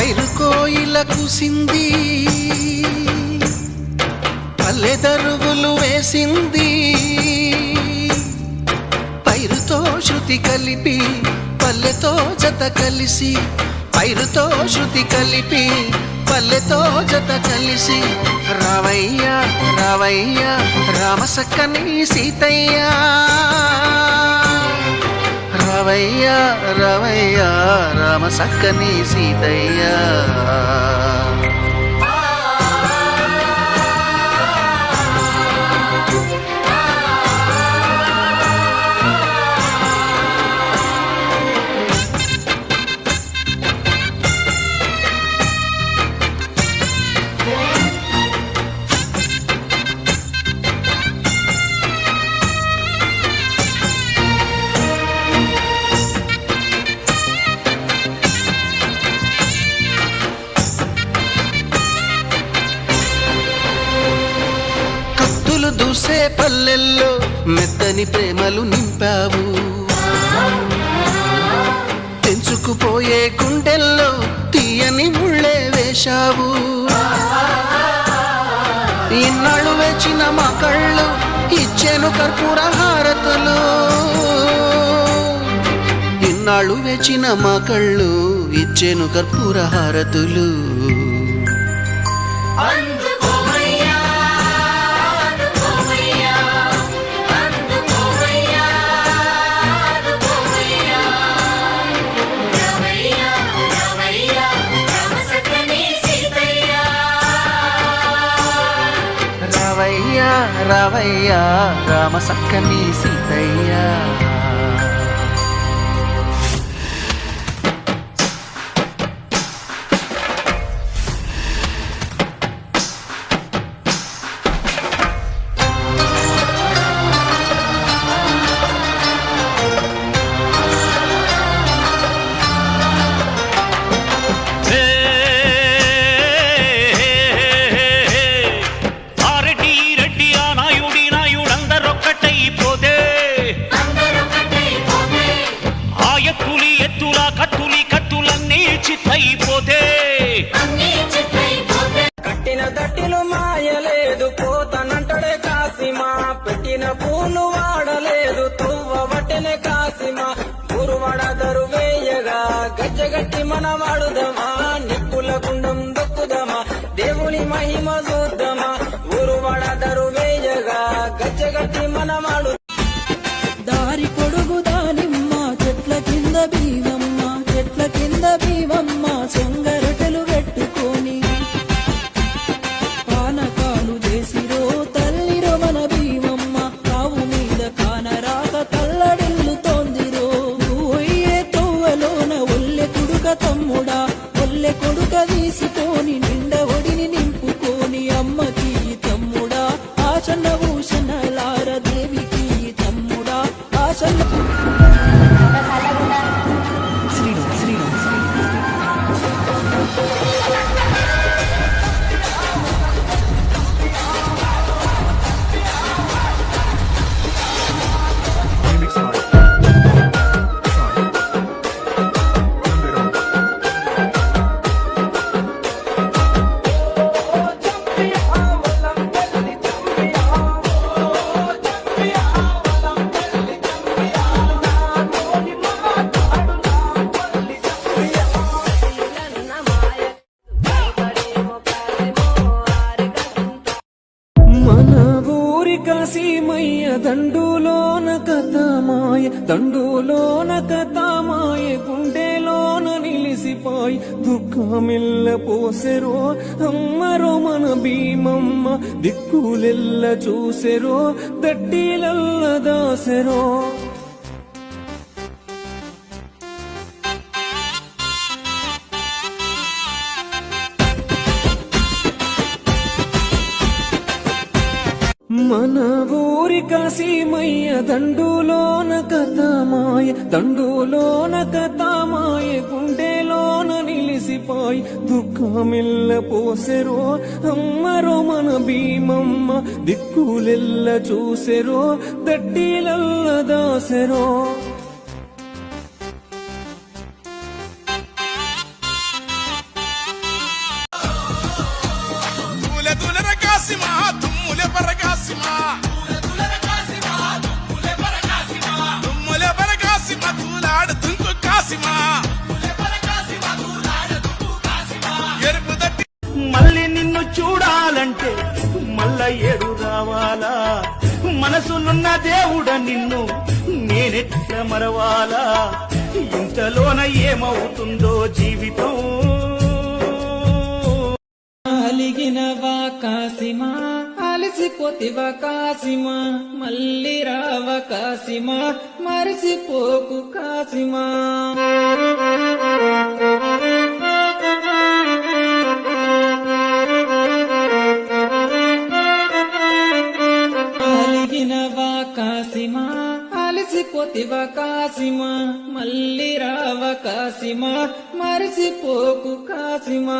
పైరు కోయిల కుసింది, పల్లె దరువులు వేసింది. పైరుతో శృతి కలిపి పల్లెతో జత కలిసి, పైరుతో శృతి కలిపి పల్లెతో జత కలిసి, రావయ్య రావయ్య రామసక్కని సీతయ్య, రావయ్య రావయ్య రామసక్కని సీతయ్య. దూసే పల్లెల్లో మెత్తని ప్రేమలు నింపావు, తెంచుకుపోయే గుండెల్లో తీయని ముళ్ళే వేశావు. ఇన్నాళ్ళు వేచిన మా కళ్ళు ఇచ్చేను కర్పూర హారతులు, ఇన్నాళ్ళు వేచిన మా కళ్ళు ఇచ్చేను కర్పూర హారతులు. రావయ్య రామసక్కని సీతయ్య. కట్టిన దట్టిలో మాయలేదు పోతనంటడే కాసిమా, పెట్టిన పూలు వాడలేదు తువ్వ వట్టెనే కాసిమా. ఊరువాడ దరువేయగా గజ్జగట్టి మన వాడుదమా, నిప్పుల గుండం దొక్కుదమా దేవుని మహిమ చూద్దామా. ఊరువాడ దరువేయగా గజ్జగట్టి మన వాడు. దారి పొడుగు దానిమ్మ చెట్ల కింద బీవమ్మ, చెట్ల కింద బీవమ్మ సొంగరటలు పెట్టుకొని పానకాలు చేసిరో తల్లిరో మన బీవమ్మ. కావు మీద కానరాక తల్లడిల్లుతోందిరో, నువ్వయ్యే తోవలోన ఒల్లె కొడుక తమ్ముడా, ఒల్లె కొడుక తీసుకొని నిండ ఒడిని నింపుకొని అమ్మకి తమ్ముడా ఆశన్న భూషణలార దేవికి తమ్ముడా ఆశన్న. కాశీమయ్య దండులోన కథమాయ, దండులోన కథమాయ గుండెలోన నిలిసిపోయి దుఃఖమిల్ల పోసెరో అమ్మరో మన భీమమ్మ. దిక్కులెల్ల చూసెరో దట్టిలల్ల దాసెరో. మన ఊరి కాశీమయ్య దండులోన కథమాయ, దండులోన కథమాయ గుండెలోన నిలిసిపోయి దుఃఖమిల్ల పోసెరో అమ్మరో మన భీమమ్మ. దిక్కులెల్ల చూసెరో దట్టిలల్ల దాసెరో. కాసిమా దుమ్ములే బర కాసిమా తూలాడు దుంకు కాసిమా ఎరుపు దట్టి మళ్ళీ నిన్ను చూడాలంటే మళ్ళ ఏడు రావాలా మనసులున్న దేవుడ నిన్ను నేనెట్ల మరవాలా ఇంతలోన ఏమవుతుందో జీవితం అలిగినవా కాసిమా అలసిపోతివా కాసిమా మళ్ళీ రావ కాసిమా మరిసిపోకు కాసిమా అలిగినవా కాసిమా అలసిపోతివా కాసిమా మళ్ళీ రావ కాసిమా మరిసిపోకు కాసిమా